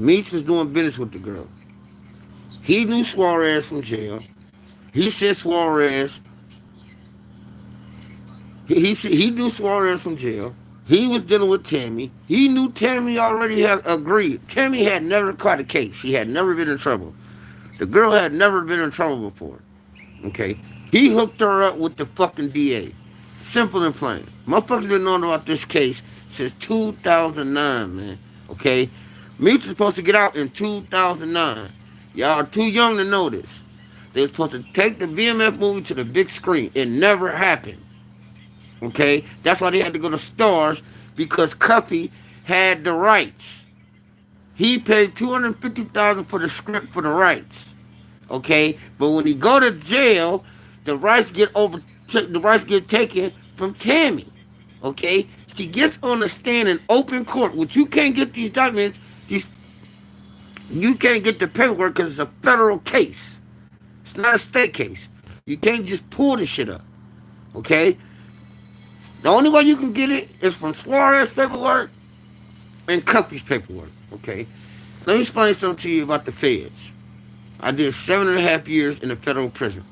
Meech was doing business with the girl. He knew Suarez from jail. He said Suarez. He knew Suarez from jail. He was dealing with Tammy. He knew Tammy already had agreed. Tammy had never caught a case. She had never been in trouble. The girl had never been in trouble before. Okay? He hooked her up with the fucking DA. Simple and plain. Motherfuckers been knowing about this case since 2009, man. Okay? Meech was supposed to get out in 2009. Y'all are too young to know this. They were supposed to take the BMF movie to the big screen. It never happened. Okay? That's why they had to go to Stars, because Cuffy had the rights. He paid $250,000 for the script for the rights. Okay? But when he go to jail, the rights get taken from Tammy. Okay? She gets on the stand in open court, which you can't get these documents, you can't get the paperwork because it's a federal case. It's not a state case. You can't just pull this shit up. Okay? The only way you can get it is from Suarez's paperwork and Cuffy's paperwork. Okay? Let me explain something to you about the feds. I did 7.5 years in a federal prison.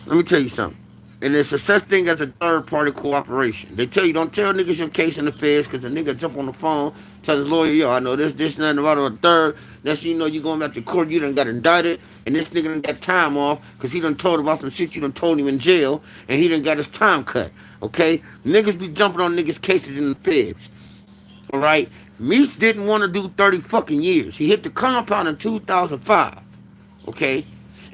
Let me tell you something. And there's a such thing as a third-party cooperation. They tell you, don't tell niggas your case in the feds, because the nigga jump on the phone, tell his lawyer, yo, I know this, nothing about a third. Next thing you know, you going back to court, you done got indicted, and this nigga done got time off, because he done told about some shit you done told him in jail, and he done got his time cut. Okay? Niggas be jumping on niggas' cases in the feds. Alright? Meech didn't want to do 30 fucking years. He hit the compound in 2005. Okay?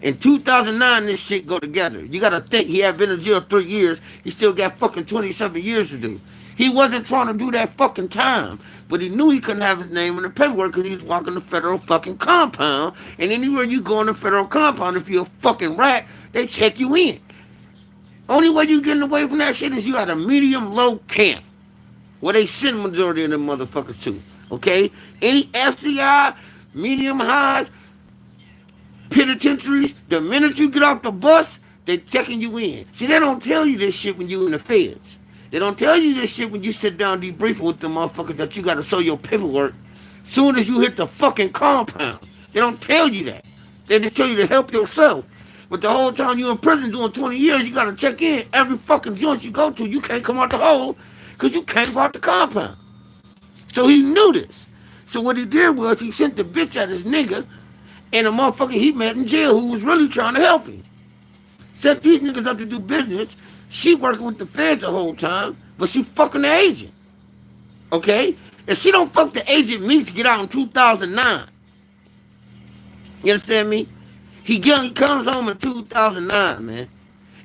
In 2009, this shit go together. You gotta think, he had been in jail 3 years. He still got fucking 27 years to do. He wasn't trying to do that fucking time. But he knew he couldn't have his name in the paperwork because he was walking the federal fucking compound. And anywhere you go in the federal compound, if you're a fucking rat, they check you in. Only way you getting away from that shit is you at a medium-low camp, where they send majority of them motherfuckers to. Okay? Any FCI, medium highs, penitentiaries, the minute you get off the bus, they checking you in. See, they don't tell you this shit when you in the feds. They don't tell you this shit when you sit down debriefing with them motherfuckers that you gotta show your paperwork soon as you hit the fucking compound. They don't tell you that. They just tell you to help yourself. But the whole time you in prison doing 20 years, you gotta check in. Every fucking joint you go to, you can't come out the hole because you can't go out the compound. So he knew this. So what he did was he sent the bitch at his nigga and a motherfucker he met in jail who was really trying to help him. Set these niggas up to do business. She working with the feds the whole time, but she fucking the agent. Okay? If she don't fuck the agent, Meech get out in 2009. You understand me? He comes home in 2009, man.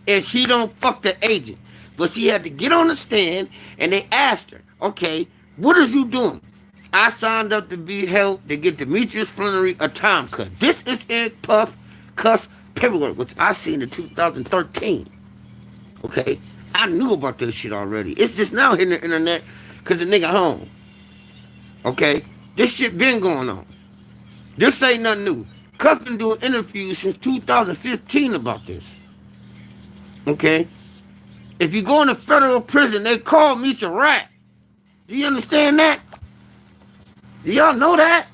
And she don't fuck the agent. But she had to get on the stand, and they asked her, okay, what is you doing? I signed up to be helped to get Demetrius Flannery a time cut. This is in Cuff's paperwork, which I seen in 2013. Okay? I knew about this shit already. It's just now hitting the internet because the nigga home. Okay? This shit been going on. This ain't nothing new. Cuff been doing interviews since 2015 about this. Okay? If you go in a federal prison, they call Meech a rat. Do you understand that? Do y'all know that?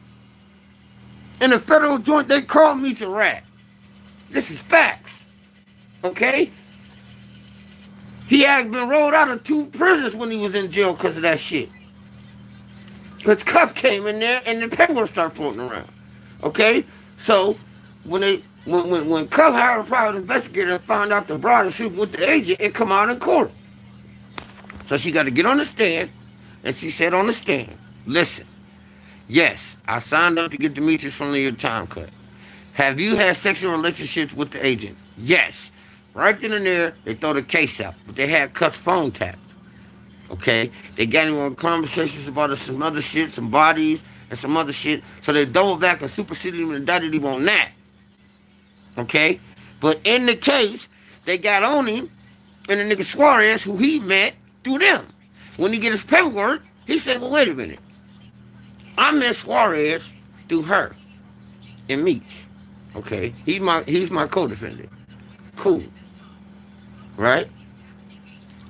In a federal joint, they call Meech a rat. This is facts. Okay? He had been rolled out of 2 prisons when he was in jail because of that shit. Because Cuff came in there and the paperwork started floating around. Okay? So, when Cuff hired a private investigator and found out the bride is sleeping with the agent, it come out in court. So she got to get on the stand, and she said on the stand, listen, yes, I signed up to get Demetrius from your time cut. Have you had sexual relationships with the agent? Yes. Right then and there, they throw the case out, but they had Cuff's phone tapped. Okay? They got him on conversations about some other shit, some bodies, and some other shit. So they doubled back and superseded him and indicted him on that. Okay? But in the case, they got on him and the nigga Suarez, who he met through them. When he get his paperwork, he said, well, wait a minute. I met Suarez through her and Meech. Okay? He's my co-defendant. Cool. Right?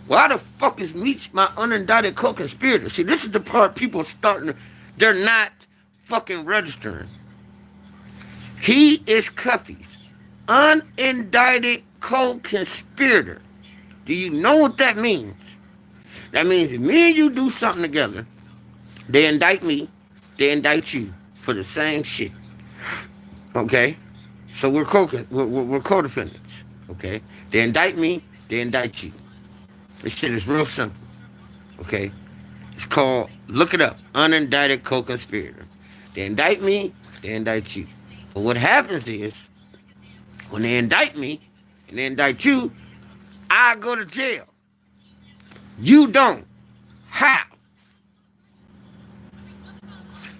Why the fuck is Meech my unindicted co-conspirator? See, this is the part people starting to, they're not fucking registering. He is Cuffey's unindicted co-conspirator. Do you know what that means? That means if me and you do something together, they indict me, they indict you for the same shit. Okay? So we're co-defendants. Okay? They indict me, they indict you. This shit is real simple. Okay? It's called, look it up, unindicted co-conspirator. They indict me, they indict you. But what happens is, when they indict me and they indict you, I go to jail. You don't. How?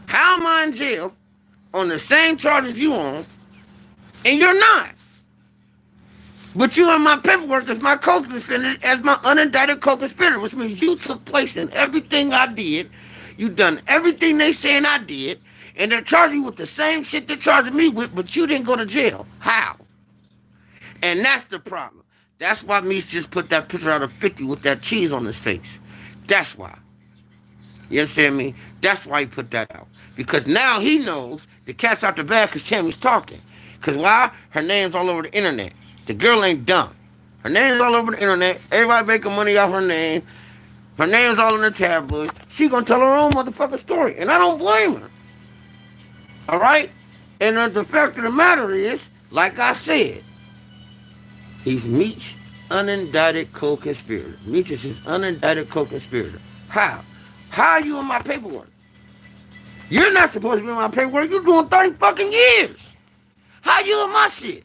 How am I in jail on the same charges you on, and you're not? But you on my paperwork as my co-defendant, as my unindicted co-conspirator, which means you took place in everything I did. You done everything they saying I did, and they're charging you with the same shit they're charging me with, but you didn't go to jail. How? And that's the problem. That's why Meech just put that picture out of 50 with that cheese on his face. That's why. You understand me? That's why he put that out. Because now he knows the cat's out the bag because Tammy's talking. Because why? Her name's all over the internet. The girl ain't dumb. Her name's all over the internet. Everybody making money off her name. Her name's all in the tabloids. She gonna tell her own motherfucking story. And I don't blame her. All right? And the fact of the matter is, like I said, he's Meech, unindicted co-conspirator. Meech is his unindicted co-conspirator. How? How are you in my paperwork? You're not supposed to be in my paperwork. You're doing 30 fucking years. How you in my shit?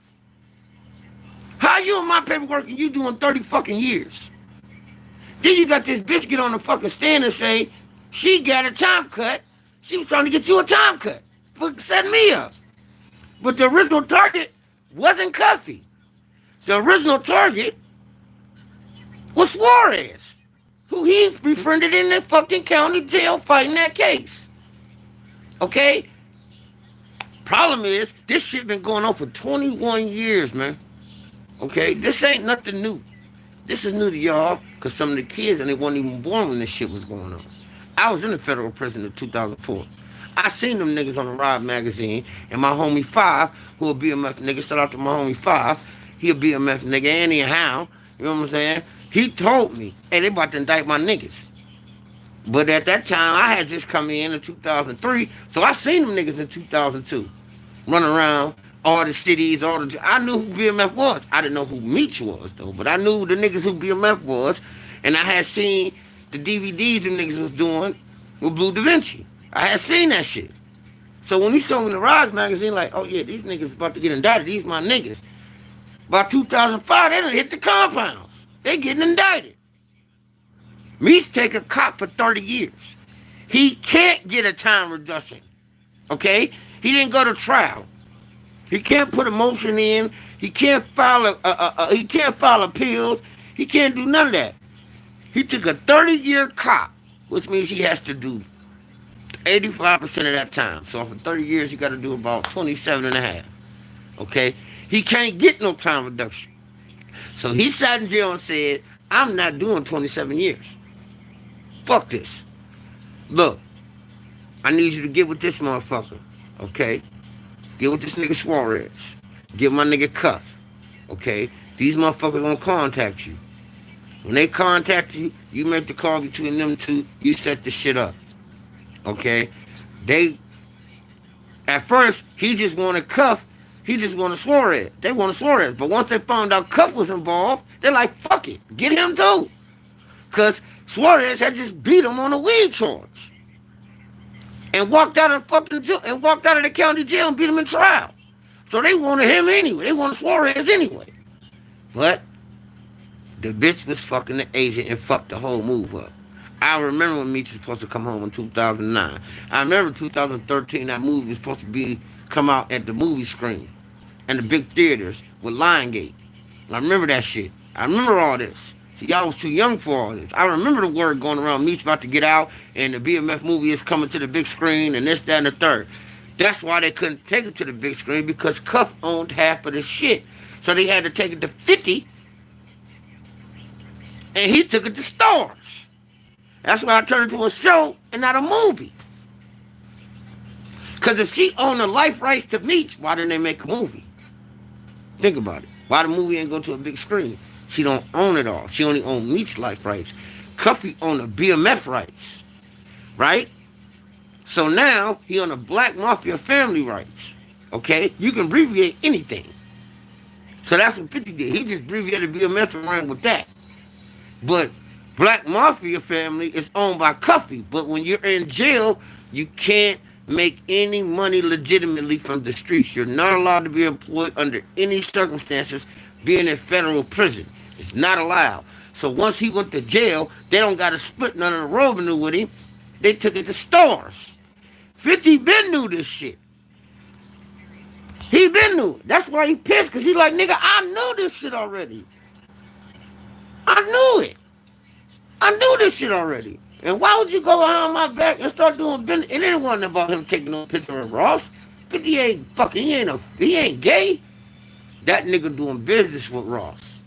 How you in my paperwork and you doing 30 fucking years? Then you got this bitch get on the fucking stand and say she got a time cut. She was trying to get you a time cut for setting me up. But the original target wasn't Cuffey. The original target was Suarez, who he befriended in the fucking county jail fighting that case. Okay? Problem is, this shit been going on for 21 years, man. Okay? This ain't nothing new. This is new to y'all, because some of the kids, and they weren't even born when this shit was going on. I was in the federal prison in 2004. I seen them niggas on the Ride magazine, and my homie Five, who a BMF nigga, shout out to my homie Five, he a BMF nigga, anyhow, you know what I'm saying? He told me, hey, they about to indict my niggas. But at that time, I had just come in 2003, so I seen them niggas in 2002. Running around all the cities, I knew who BMF was. I didn't know who Meech was, though, but I knew the niggas who BMF was, and I had seen the DVDs them niggas was doing with Blue Da Vinci. I had seen that shit. So when he showed me the Rise magazine, like, oh yeah, these niggas about to get indicted, these my niggas. By 2005, they done hit the compounds. They getting indicted. Meech take a cop for 30 years. He can't get a time reduction. Okay? He didn't go to trial. He can't put a motion in. He can't file he can't file appeals. He can't do none of that. He took a 30-year cop, which means he has to do 85% of that time. So for 30 years, you got to do about 27 and a half. Okay? He can't get no time reduction. So he sat in jail and said, I'm not doing 27 years. Fuck this. Look, I need you to get with this motherfucker. Okay? Get with this nigga Suarez. Get my nigga Cuff. Okay? These motherfuckers gonna contact you. When they contact you, you make the call between them two, you set the shit up. Okay? At first, he just wanted Cuff. He just wanted Suarez. They wanted Suarez. But once they found out Cuff was involved, they're like, fuck it. Get him too. Because Suarez had just beat him on a weed charge. And walked out of fucking jail, and walked out of the county jail and beat him in trial. So they wanted him anyway. They wanted Suarez anyway. But the bitch was fucking the agent and fucked the whole move up. I remember when Meech was supposed to come home in 2009. I remember 2013 that movie was supposed to come out at the movie screen and the big theaters with Lionsgate. I remember that shit. I remember all this. See, y'all was too young for all this. I remember the word going around, Meech about to get out, and the BMF movie is coming to the big screen, and this, that, and the third. That's why they couldn't take it to the big screen, because Cuff owned half of the shit. So they had to take it to 50, and he took it to stars. That's why I turned it into a show and not a movie. Because if she owned the life rights to Meech, why didn't they make a movie? Think about it. Why the movie ain't go to a big screen? She don't own it all. She only own Meech's life rights. Cuffy own the BMF rights, right? So now he on the Black Mafia family rights. Okay, you can abbreviate anything. So that's what 50 did. He just abbreviated BMF and ran with that. But Black Mafia family is owned by Cuffy. But when you're in jail, you can't make any money legitimately from the streets. You're not allowed to be employed under any circumstances being in federal prison. It's not allowed. So once he went to jail, they don't got to split none of the revenue with him. They took it to stars. 50 been knew this shit. He been knew it. That's why he pissed, because he like, nigga, I knew this shit already. I knew it. I knew this shit already. And why would you go behind my back and start doing business? It ain't one about him taking no picture of Ross. 50 ain't fucking, he ain't gay. That nigga doing business with Ross.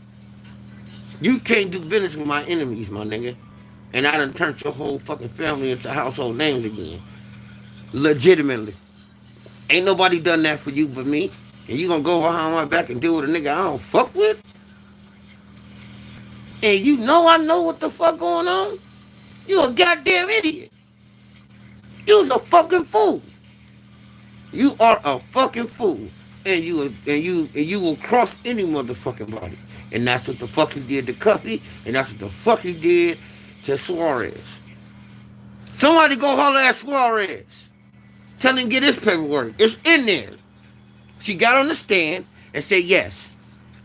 You can't do business with my enemies, my nigga. And I done turned your whole fucking family into household names again. Legitimately. Ain't nobody done that for you but me. And you gonna go behind my back and deal with a nigga I don't fuck with? And you know I know what the fuck going on? You a goddamn idiot. You was a fucking fool. You are a fucking fool. And you will cross any motherfucking body. And that's what the fuck he did to Cuffy, and that's what the fuck he did to Suarez. Somebody go holler at Suarez. Tell him get his paperwork. It's in there. She got on the stand and said, yes,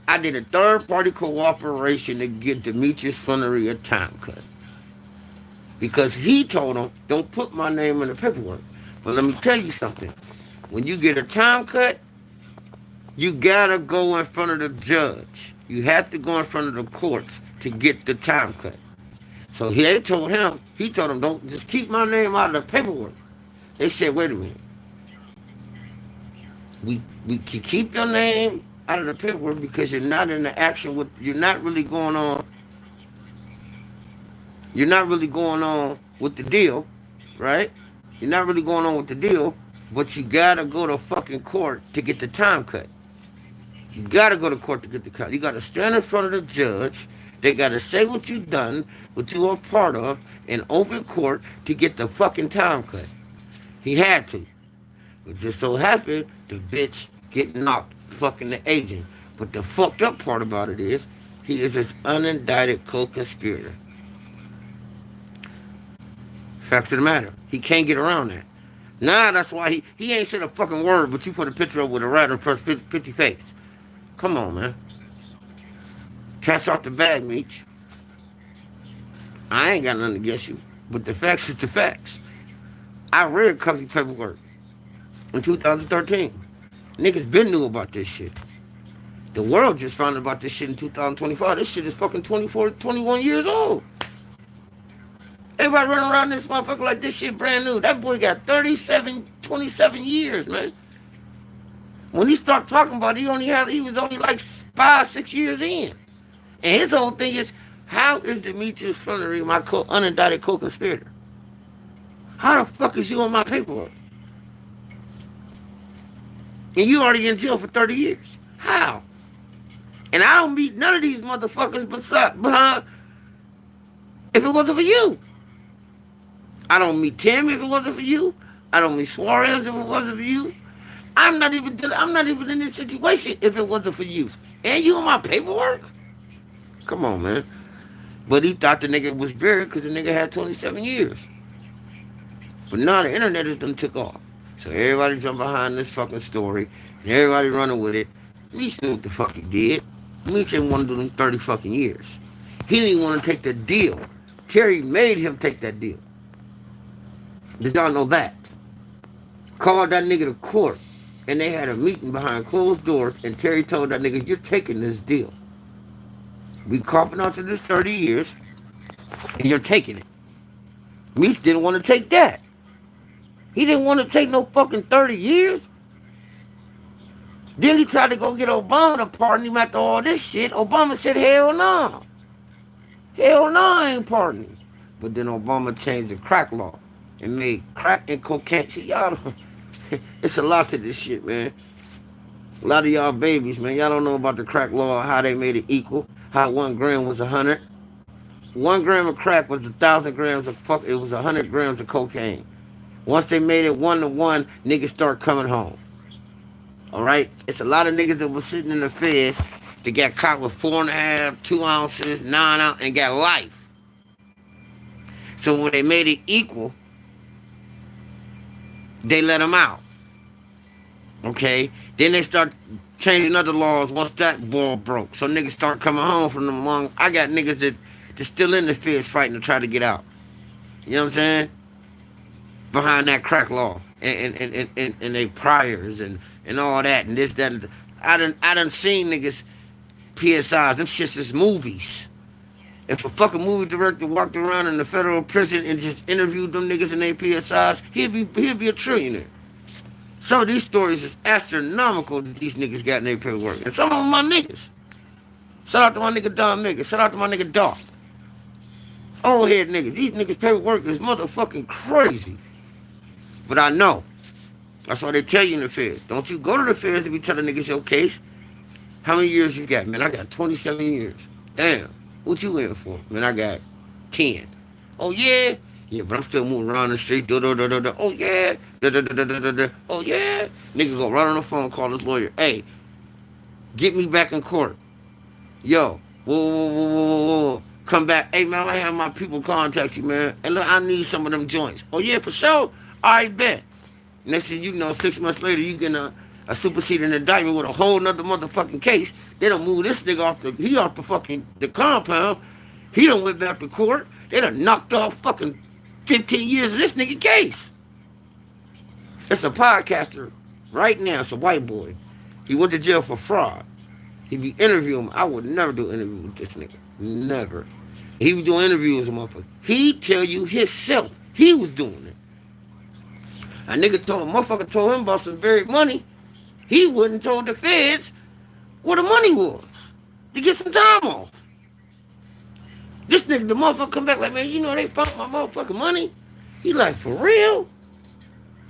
I did a third-party cooperation to get Demetrius Funnery a time cut. Because he told him, don't put my name in the paperwork. But let me tell you something. When you get a time cut, you gotta go in front of the judge. You have to go in front of the courts to get the time cut. So he told him, don't just keep my name out of the paperwork. They said, wait a minute. We can keep your name out of the paperwork because you're not in the action with, you're not really going on with the deal, right? You're not really going on with the deal, but you gotta go to fucking court to get the time cut. You gotta go to court to get the cut. You gotta stand in front of the judge. They gotta say what you done, what you are part of, in open court to get the fucking time cut. He had to. It just so happened the bitch get knocked fucking the agent. But the fucked up part about it is he is this unindicted co-conspirator. Fact of the matter. He can't get around that. Nah, that's why he ain't said a fucking word, but you put a picture up with a rat on press 50 face. Come on, man. Catch off the bag, Meech. I ain't got nothing against you. But the facts is the facts. I read Cuffy paperwork in 2013. Niggas been knew about this shit. The world just found out about this shit in 2025. This shit is fucking 24, 21 years old. Everybody running around this motherfucker like this shit brand new. That boy got 27 years, man. When he started talking about it, he was only like 5-6 years in. And his whole thing is, how is Demetrius Funnery my unindicted co-conspirator? How the fuck is you on my paperwork? And you already in jail for 30 years. How? And I don't meet none of these motherfuckers behind if it wasn't for you. I don't meet Tim if it wasn't for you. I don't meet Suarez if it wasn't for you. I'm not even in this situation if it wasn't for you. And you on my paperwork? Come on, man. But he thought the nigga was buried because the nigga had 27 years. But now the internet has done took off. So everybody jumped behind this fucking story. And everybody running with it. Meech knew what the fuck he did. Meech didn't want to do them 30 fucking years. He didn't want to take the deal. Terry made him take that deal. Did y'all know that? Called that nigga to court. And they had a meeting behind closed doors. And Terry told that nigga, you're taking this deal. We copping out to this 30 years. And you're taking it. Meech didn't want to take that. He didn't want to take no fucking 30 years. Then he tried to go get Obama to pardon him after all this shit. Obama said, hell no. Hell no, I ain't pardoning. But then Obama changed the crack law and made crack and cocaine. See, y'all, It's a lot to this shit, man. A lot of y'all babies, man. Y'all don't know about the crack law, how they made it equal, how 1 gram was 100. 1 gram of crack was 1,000 grams of fuck. It was 100 grams of cocaine. Once they made it 1 to 1, niggas start coming home. All right, it's a lot of niggas that was sitting in the feds that got caught with 4.5, 2 ounces, 9 ounces, and got life. So when they made it equal, they let them out. Okay, then they start changing other laws once that ball broke. So niggas start coming home from them long. I got niggas that's still in the feds fighting to try to get out. You know what I'm saying? Behind that crack law and they priors and all that and this, that, and I done seen niggas PSIs. Them shits is movies. If a fucking movie director walked around in the federal prison and just interviewed them niggas in their PSIs, he'd be a trillionaire. Some of these stories is astronomical that these niggas got in their paperwork. And some of them my niggas. Shout out to my nigga Don Nigga. Shout out to my nigga Doc. Old head niggas. These niggas' paperwork is motherfucking crazy. But I know. That's why they tell you in the feds. Don't you go to the feds to be telling niggas your case. How many years you got? Man, I got 27 years. Damn. What you in for? Man, I got 10. Oh, yeah? Yeah, but I'm still moving around the street. Oh, yeah? Oh, yeah? Niggas go right on the phone, call this lawyer. Hey, get me back in court. Yo, whoa. Come back. Hey, man, I have my people contact you, man. And look, I need some of them joints. Oh, yeah, for sure? I bet. Next thing you know, 6 months later, you get a superseding indictment with a whole nother motherfucking case. They don't move this nigga off the fucking the compound. He done went back to court. They done knocked off fucking 15 years of this nigga case. It's a podcaster right now. It's a white boy. He went to jail for fraud. He be interviewing him. I would never do an interview with this nigga. Never. He was doing interviews with a motherfucker. He tell you himself. He was doing it. A motherfucker told him about some buried money. He wouldn't told the feds where the money was to get some time off. This nigga, the motherfucker come back like, man, you know they found my motherfucking money? He like, for real?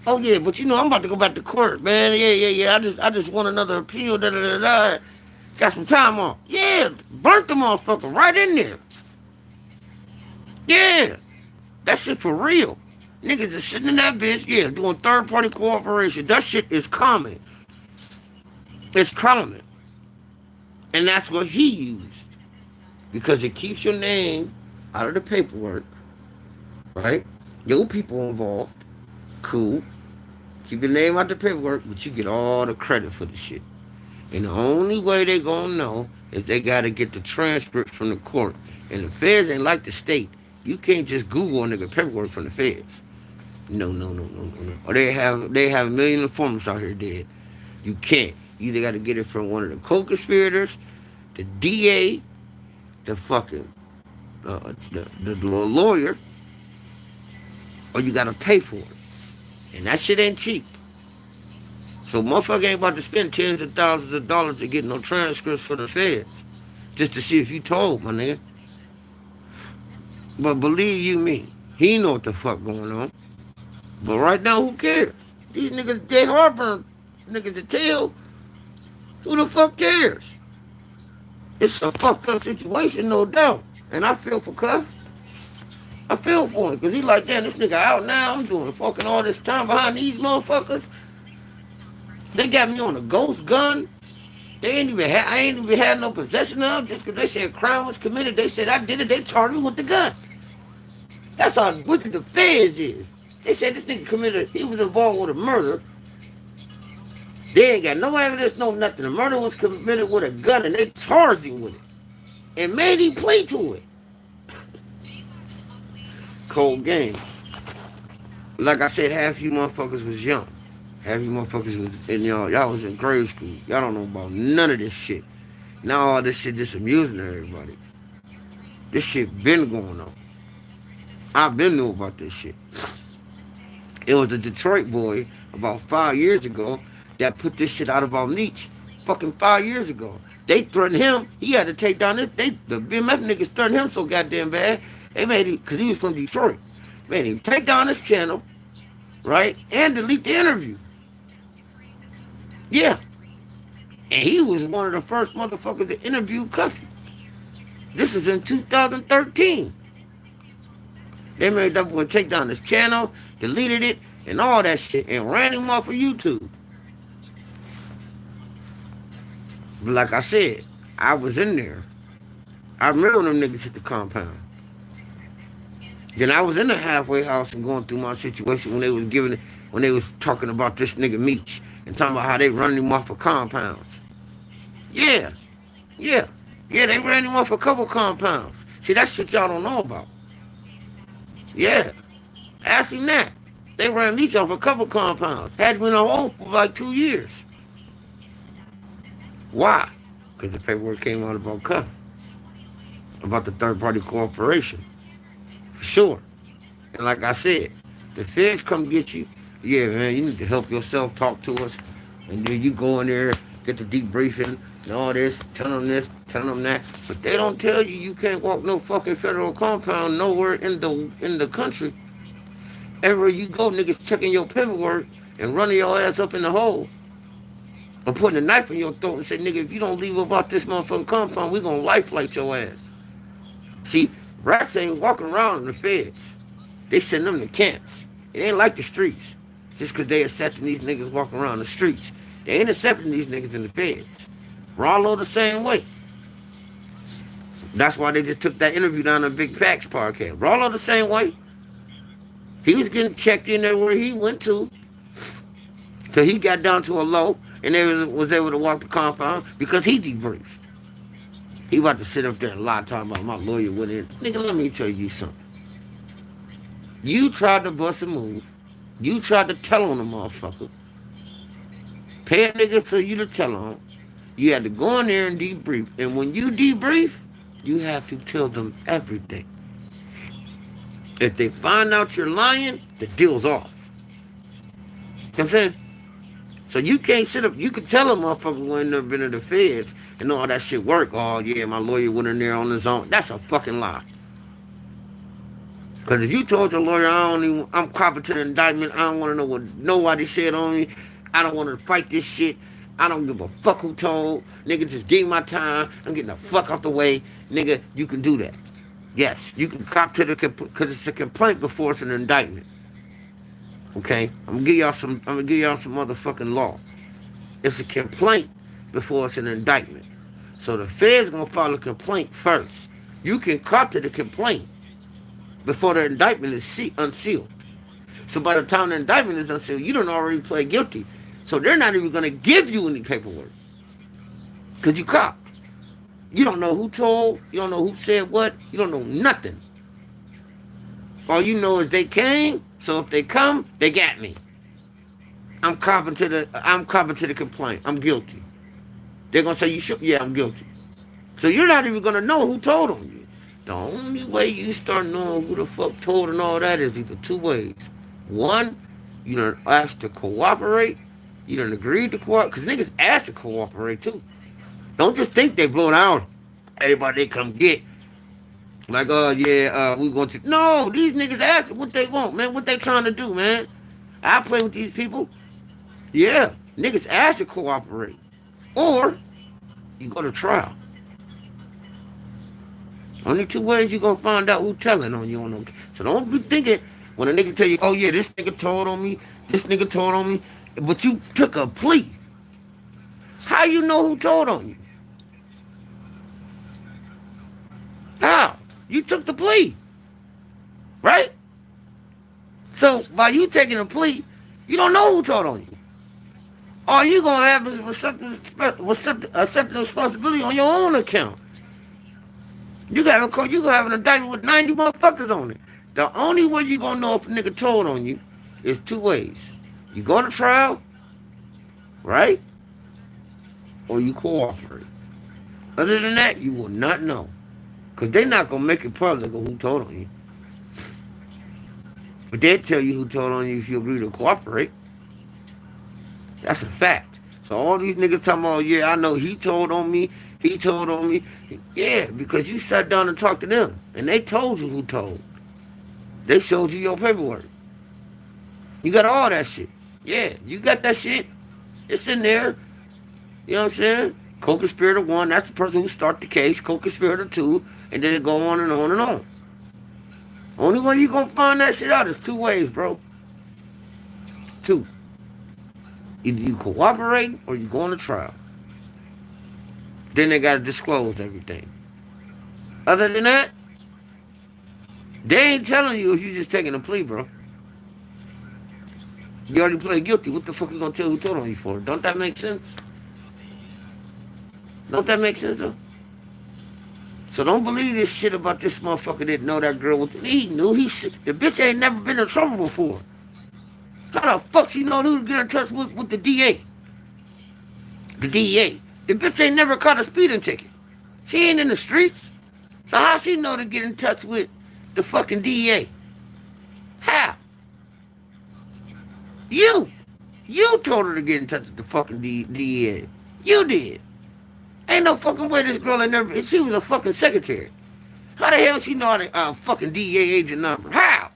Oh yeah, but you know I'm about to go back to court, man. Yeah. I just want another appeal. Got some time off. Yeah, burnt the motherfucker right in there. Yeah, that shit for real. Niggas is sitting in that bitch, yeah, doing third-party cooperation. That shit is common. It's common. And that's what he used. Because it keeps your name out of the paperwork, right? Your people involved, cool. Keep your name out the paperwork, but you get all the credit for the shit. And the only way they gonna know is they gotta get the transcript from the court. And the feds ain't like the state. You can't just Google a nigga paperwork from the feds. No. Or they have a million informants out here dead. You can't. You either got to get it from one of the co-conspirators, the DA, the fucking the lawyer, or you got to pay for it. And that shit ain't cheap. So motherfucker ain't about to spend tens of thousands of dollars to get no transcripts for the feds, just to see if you told, my nigga. But believe you me, he know what the fuck going on. But right now, who cares? These niggas, they heartburn niggas to tell. Who the fuck cares? It's a fucked up situation, no doubt. And I feel for Cuff. I feel for him, because he like, damn, this nigga out now. I'm doing fucking all this time behind these motherfuckers. They got me on a ghost gun. I ain't even had no possession of, just because they said a crime was committed. They said I did it. They charged me with the gun. That's how wicked the feds is. They said this nigga he was involved with a murder. They ain't got no evidence, no nothing. The murder was committed with a gun, and they charged him with it. And made him play to it. Cold game. Like I said, half you motherfuckers was young. Half you motherfuckers was in y'all was in grade school. Y'all don't know about none of this shit. Now all this shit just amusing everybody. This shit been going on. I've been knew about this shit. It was a Detroit boy about 5 years ago that put this shit out about Meech. Fucking 5 years ago. They threatened him. He had to take down the BMF niggas threatened him so goddamn bad. They made him, because he was from Detroit, made him take down his channel, right? And delete the interview. Yeah. And he was one of the first motherfuckers to interview Cuffy. This is in 2013. They made that boy take down his channel, deleted it, and all that shit, and ran him off of YouTube. But like I said, I was in there. I remember them niggas hit the compound. Then I was in the halfway house and going through my situation when they was talking about this nigga Meech and talking about how they running him off of compounds. Yeah, yeah, yeah, they ran him off a couple compounds. See, that's shit y'all don't know about. Yeah, ask him that. They ran Meech off a couple compounds. Had been on hold for like 2 years. Why? Because the paperwork came out about Cuff, about the third party corporation. For sure. And like I said, the feds come get you. Yeah, man, you need to help yourself, talk to us. And then you go in there, get the debriefing and all this, tell them that. But they don't tell you can't walk no fucking federal compound nowhere in the country. Everywhere you go, niggas checking your paperwork and running your ass up in the hole. Or putting a knife in your throat and say, nigga, if you don't leave about this motherfucking compound, we gonna life flight your ass. See, rats ain't walking around in the feds. They send them to camps. It ain't like the streets. Just because they accepting these niggas walking around the streets. They ain't accepting these niggas in the feds. Rollo the same way. That's why they just took that interview down on Big Facts podcast. Rollo the same way. He was getting checked in there where he went to. Till he got down to a low and they was able to walk the compound because he debriefed. He about to sit up there and lie talking about my lawyer went in. Nigga, let me tell you something. You tried to bust a move. You tried to tell on the motherfucker. Pay a nigga for you to tell on. You had to go in there and debrief. And when you debrief, you have to tell them everything. If they find out you're lying, the deal's off. You know what I'm saying? So you can't sit up, you can tell a motherfucker who ain't never been in the feds and all that shit work. Oh yeah, my lawyer went in there on his own. That's a fucking lie. Because if you told your lawyer, I'm copping to the indictment, I don't want to know what nobody said on me, I don't want to fight this shit, I don't give a fuck who told, nigga, just give me my time, I'm getting the fuck out the way, nigga, you can do that. Yes, you can cop to the, because it's a complaint before it's an indictment. Okay, I'm gonna give y'all some motherfucking law. It's a complaint before it's an indictment. So the feds gonna file a complaint first. You can cop to the complaint before the indictment is unsealed. So by the time the indictment is unsealed, you don't already plead guilty. So they're not even gonna give you any paperwork because you copped. You don't know who told. You don't know who said what. You don't know nothing. All you know is they came. So if they come, they got me. I'm copping to the complaint. I'm guilty. They're gonna say you should. Yeah, I'm guilty. So you're not even gonna know who told on you. The only way you start knowing who the fuck told and all that is either two ways. One, you done asked to cooperate. You done agreed to cooperate. Because niggas asked to cooperate too. Don't just think they blow down everybody they come get. Like, oh yeah, we going to. No, these niggas ask what they want, man. What they trying to do, man. I play with these people. Yeah, niggas ask to cooperate. Or you go to trial. Only two ways you gonna find out who telling on you on them. So don't be thinking when a nigga tell you, oh yeah, this nigga told on me, but you took a plea. How you know who told on you? How? You took the plea. Right? So by you taking a plea, you don't know who told on you. All you gonna have is accepting responsibility on your own account. You gonna have an indictment with 90 motherfuckers on it. The only way you gonna know if a nigga told on you is two ways. You go to trial, right? Or you cooperate. Other than that, you will not know. Because they're not gonna make it public of who told on you. But they'll tell you who told on you if you agree to cooperate. That's a fact. So all these niggas talking about, yeah, I know he told on me. Yeah, because you sat down and talked to them. And they told you who told. They showed you your paperwork. You got all that shit. Yeah, you got that shit. It's in there. You know what I'm saying? Co-conspirator 1, that's the person who start the case. Co-conspirator 2, and then it go on and on and on. Only way you gonna find that shit out is two ways, bro. Two. Either you cooperate or you go on a trial. Then they gotta disclose everything. Other than that, they ain't telling you if you just taking a plea, bro. You already pled guilty. What the fuck you gonna tell who told on you for? Don't that make sense? Don't that make sense, though? So don't believe this shit about this motherfucker didn't know that girl. He knew. The bitch ain't never been in trouble before. How the fuck she know who to get in touch with the DA? The DEA. The bitch ain't never caught a speeding ticket. She ain't in the streets. So how she know to get in touch with the fucking DEA? How? You. You told her to get in touch with the fucking DEA. You did. Ain't no fucking way this girl ain't never. She was a fucking secretary. How the hell she know how to fucking DEA agent number? How?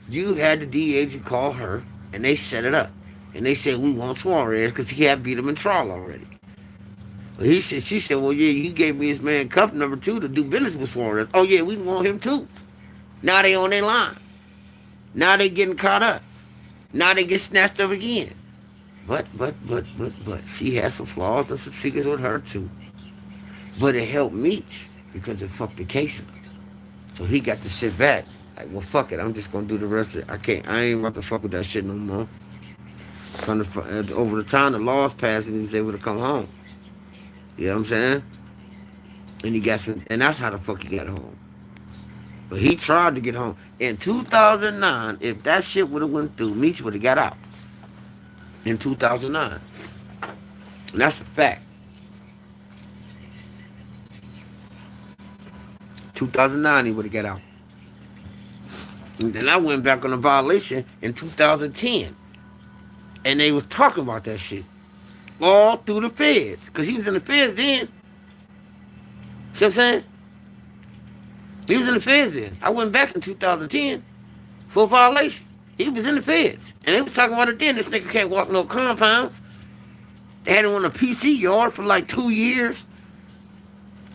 You had the DEA agent call her, and they set it up. And they said, we want Suarez because he had beat him in trial already. Well, she said, well, yeah, you gave me his man cuff number 2 to do business with Suarez. Oh, yeah, we want him too. Now they on their line. Now they getting caught up. Now they get snatched up again. But, she has some flaws and some secrets with her too. But it helped Meech because it fucked the case up. So he got to sit back. Like, well, fuck it. I'm just going to do the rest of it. I ain't about to fuck with that shit no more. Over the time the laws passed and he was able to come home. You know what I'm saying? And he got some, and that's how the fuck he got home. But he tried to get home. In 2009, if that shit would have went through, Meech would have got out. In 2009. And that's a fact. 2009 he would have got out. And then I went back on a violation in 2010. And they was talking about that shit. All through the feds. Because he was in the feds then. See what I'm saying? He was in the feds then. I went back in 2010 for a violation. He was in the feds. And they was talking about it then. This nigga can't walk no compounds. They had him on a PC yard for like 2 years.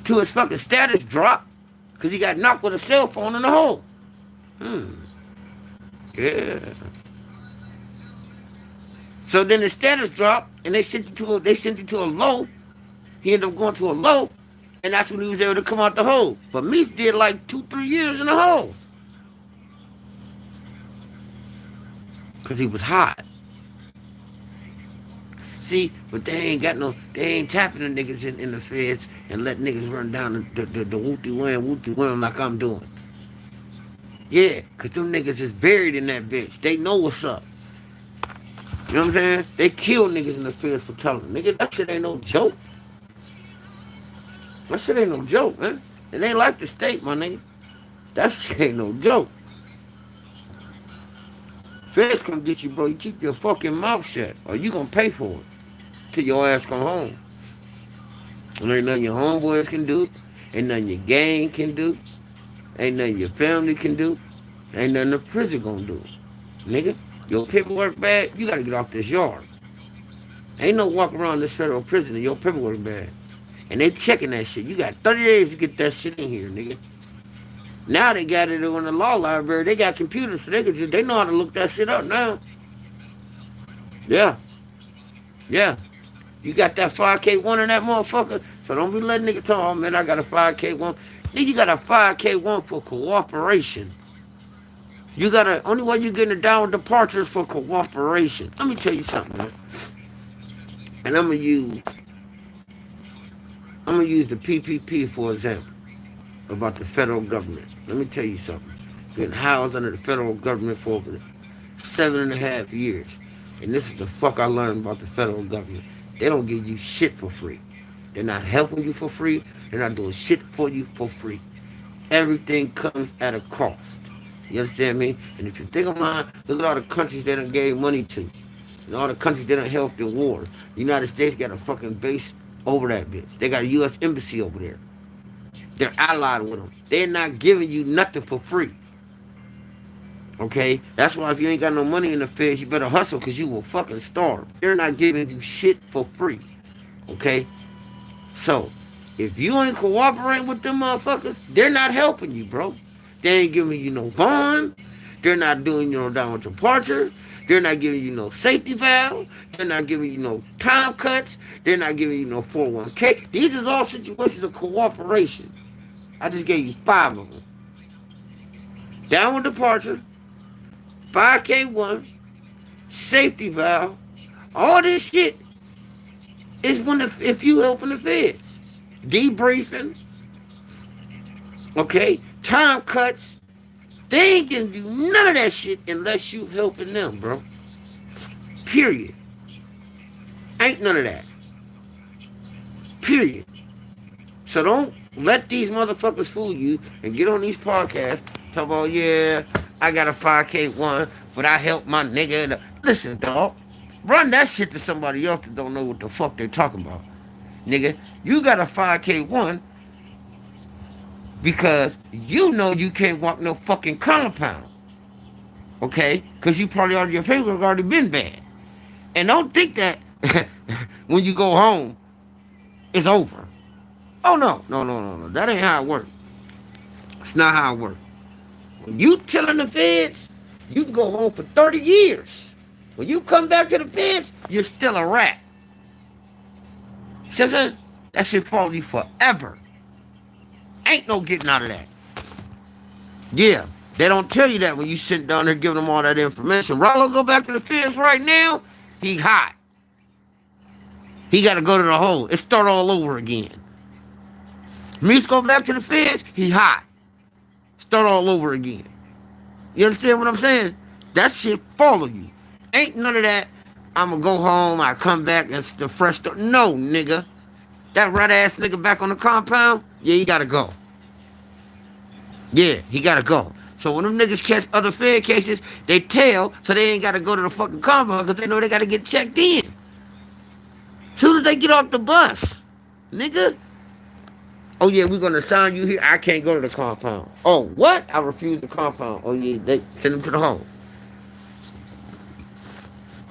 Till his fucking status dropped. Because he got knocked with a cell phone in the hole. Yeah. So then the status dropped, and they sent it to a low. He ended up going to a low, and that's when he was able to come out the hole. But Meech did like 2-3 years in the hole. Because he was hot. See, but they ain't tapping the niggas in the feds and let niggas run down the whoopty-wham like I'm doing. Yeah, because them niggas is buried in that bitch. They know what's up. You know what I'm saying? They kill niggas in the field for telling. Nigga, that shit ain't no joke. That shit ain't no joke, man. It ain't like the state, my nigga. That shit ain't no joke. Feds come get you, bro. You keep your fucking mouth shut, or you gonna pay for it till your ass come home. And ain't nothing your homeboys can do. Ain't nothing your gang can do. Ain't nothing your family can do. Ain't nothing the prison gonna do. Nigga. Your paperwork bad, you gotta get off this yard. Ain't no walk around this federal prison and your paperwork bad. And they checking that shit. You got 30 days to get that shit in here, nigga. Now they got it on the law library. They got computers, so they know how to look that shit up now. Yeah. Yeah. You got that 5K1 in that motherfucker. So don't be letting nigga talk, oh man, I got a 5K1. Then you got a 5K1 for cooperation. You gotta, only way you getting a downward departure is for cooperation. Let me tell you something, man. And I'm gonna use the PPP for example about the federal government. Let me tell you something. Been housed under the federal government for over 7.5 years. And this is the fuck I learned about the federal government. They don't give you shit for free. They're not helping you for free. They're not doing shit for you for free. Everything comes at a cost. You understand me? And if you think I'm lying, look at all the countries they done gave money to. And all the countries they done helped in war. The United States got a fucking base over that bitch. They got a U.S. embassy over there. They're allied with them. They're not giving you nothing for free. Okay? That's why if you ain't got no money in the feds, you better hustle because you will fucking starve. They're not giving you shit for free. Okay? So, if you ain't cooperating with them motherfuckers, they're not helping you, bro. They ain't giving you no bond. They're not doing you no down departure. They're not giving you no safety valve. They're not giving you no time cuts. They're not giving you no 401k. These are all situations of cooperation. I just gave you 5 of them. Downward departure, 5K1, safety valve. All this shit is when if you helping the feds. Debriefing, okay? Time cuts. They ain't gonna do none of that shit unless you helping them, bro. Period. Ain't none of that. Period. So don't let these motherfuckers fool you and get on these podcasts. Talk about, yeah, I got a 5K1, but I helped my nigga. Listen, dog. Run that shit to somebody else that don't know what the fuck they talking about. Nigga, you got a 5K1 because you know you can't walk no fucking compound. Okay? Because you probably already, your paperwork already been bad. And don't think that when you go home, it's over. Oh, no. That ain't how it works. It's not how it works. When you telling the feds, you can go home for 30 years. When you come back to the feds, you're still a rat. See, that shit follow you forever. Ain't no getting out of that. Yeah, they don't tell you that when you sit down there giving them all that information. Rollo go back to the feds right now, he hot. He got to go to the hole. It start all over again. Meech go back to the feds, he hot. Start all over again. You understand what I'm saying? That shit follow you. Ain't none of that, I'm going to go home, I come back, and it's the fresh start. No, nigga. That rat ass nigga back on the compound, yeah, he got to go. Yeah, he got to go. So when them niggas catch other Fed cases, they tell, so they ain't got to go to the fucking compound because they know they got to get checked in. Soon as they get off the bus, nigga. Oh, yeah, we're going to assign you here. I can't go to the compound. Oh, what? I refuse the compound. Oh, yeah, they send them to the home.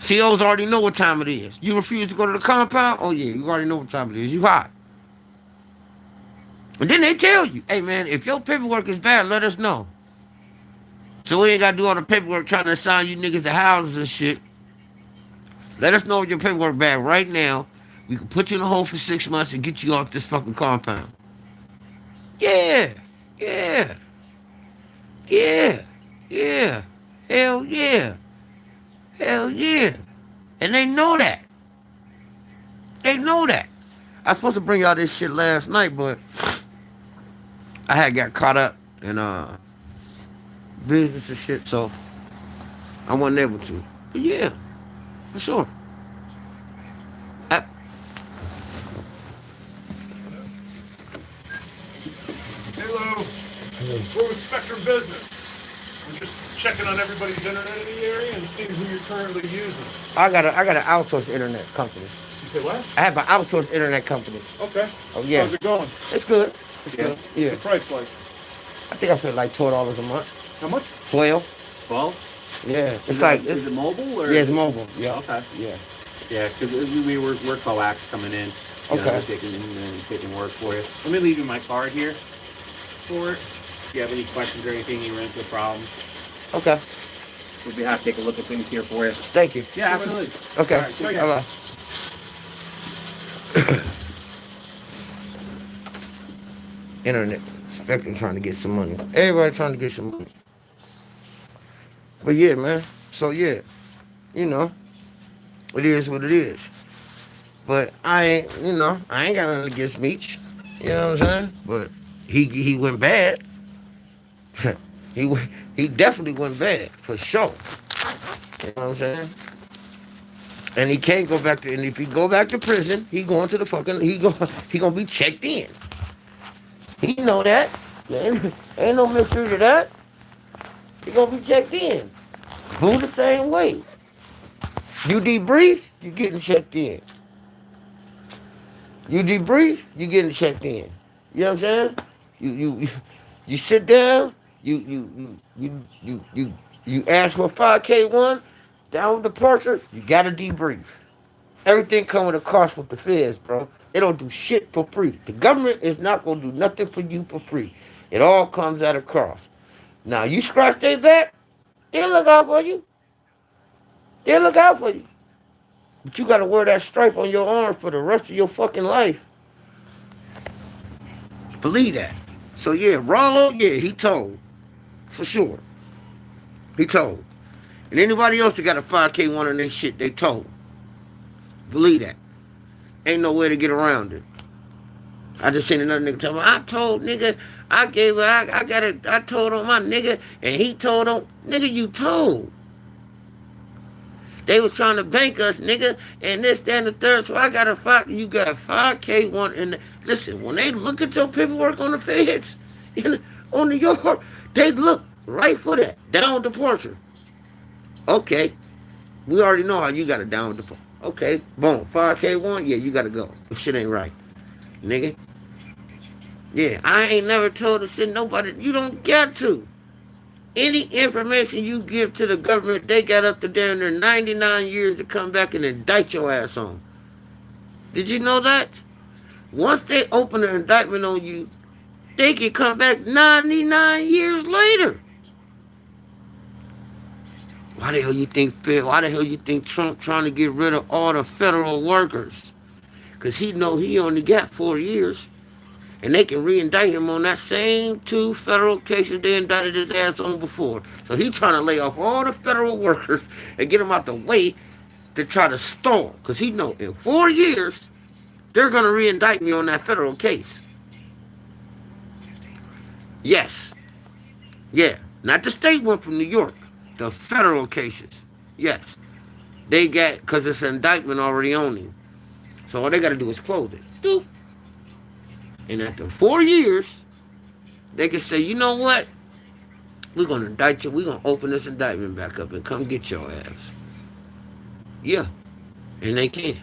COs already know what time it is. You refuse to go to the compound? Oh, yeah, you already know what time it is. You hot. And then they tell you, hey, man, if your paperwork is bad, let us know. So we ain't got to do all the paperwork trying to assign you niggas to houses and shit. Let us know if your paperwork bad right now. We can put you in a hole for 6 months and get you off this fucking compound. Yeah. Hell yeah. And they know that. I was supposed to bring y'all this shit last night, but I had got caught up in business and shit, so I wasn't able to. But yeah, for sure. Hello. We're with Spectrum Business. We're just checking on everybody's internet in the area and seeing who you're currently using. I got an outsourced internet company. You say what? I have an outsourced internet company. Okay. Oh yeah. How's it going? It's good. It's good. Yeah. What's the price like? I think I paid like $12 a month. How much? 12. 12? Yeah. It's Is it mobile or? Yeah, it's mobile. Yeah. Okay. Yeah. Yeah, because we're coax coming in. You know, taking work for you. Let me leave you my card here for it. If you have any questions or anything, you run into a problem, Okay. we'd be happy to take a look at things here for you. Thank you. Yeah, absolutely. Okay. All right, take care. Bye-bye. Internet. Spectrum trying to get some money. Everybody trying to get some money. But yeah, man. So yeah, you know, it is what it is. But I ain't got nothing against Meech. You know what I'm saying? But he went bad. he definitely went bad for sure. You know what I'm saying? And he can't go back to. And if he go back to prison, he going to the fucking. He gonna be checked in. He know that. Ain't no mystery to that. He gonna be checked in. Who the same way? You debrief, you getting checked in. You debrief, you getting checked in. You know what I'm saying? You sit down, you You ask for 5K1, down departure, you gotta debrief. Everything come with a cost with the feds, bro. They don't do shit for free. The government is not gonna do nothing for you for free. It all comes at a cost. Now you scratch their back, they'll look out for you. They'll look out for you. But you gotta wear that stripe on your arm for the rest of your fucking life. Believe that. So yeah, Rollo, yeah, he told. For sure. He told. And anybody else that got a 5K1 on their shit, they told. Believe that. Ain't no way to get around it. I just seen another nigga tell me, I told nigga, I told on my nigga, and he told on, nigga, you told. They was trying to bank us, nigga, and this, that, and the third, so I got a 5, you got 5K1 in the, listen, when they look at your paperwork on the feds, on New York, they look right for that, down departure. Okay, we already know how you got a down departure. Okay, boom, 5K1, yeah, you gotta go. This shit ain't right, nigga. Yeah, I ain't never told to send nobody, you don't got to. Any information you give to the government, they got up to damn near 99 years to come back and indict your ass on. Did you know that? Once they open an indictment on you, they can come back 99 years later. Why the hell you think Trump trying to get rid of all the federal workers? Because he know he only got 4 years. And they can re-indict him on that same 2 federal cases they indicted his ass on before. So he trying to lay off all the federal workers and get them out the way to try to stall. Because he know in 4 years, they're going to re-indict me on that federal case. Yes. Yeah. Not the state one from New York. The federal cases. Yes. They got, because it's an indictment already on him. So all they got to do is close it. Doop. And after 4 years, they can say, you know what? We're going to indict you. We're going to open this indictment back up and come get your ass. Yeah. And they can.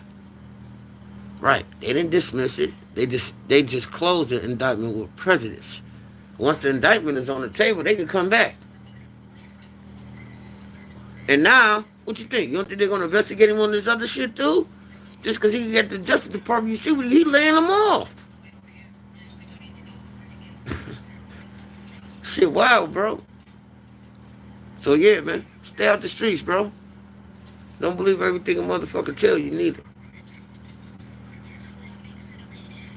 Right. They didn't dismiss it. They just closed the indictment with prejudice. Once the indictment is on the table, they can come back. And now, what you think? You don't think they're going to investigate him on this other shit too? Just because he got the Justice Department, you see, he laying them off. Shit wild, bro. So yeah, man. Stay out the streets, bro. Don't believe everything a motherfucker tell you, neither.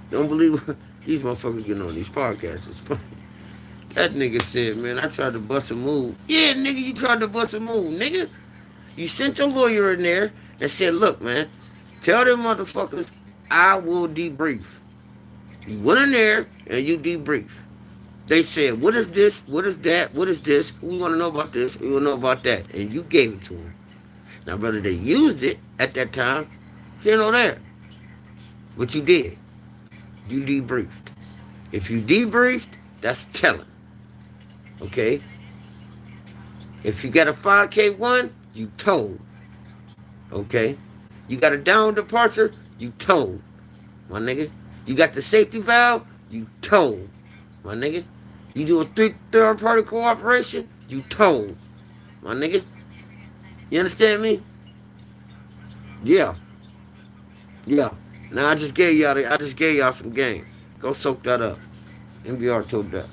Don't believe these motherfuckers getting on these podcasts. It's funny. That nigga said, man, I tried to bust a move. Yeah, nigga, you tried to bust a move, nigga. You sent your lawyer in there and said, look, man, tell them motherfuckers I will debrief. You went in there and you debrief. They said, what is this? What is that? What is this? We want to know about this. We want to know about that. And you gave it to them. Now, whether they used it at that time, here nor there. But you did. You debriefed. If you debriefed, that's telling. Okay? If you got a 5K1, you told. Okay? You got a down departure, you told. My nigga. You got the safety valve, you told. My nigga. You do a third-party cooperation, you told. My nigga. You understand me? Yeah. Yeah. Now I just gave y'all some game. Go soak that up. NBR told that.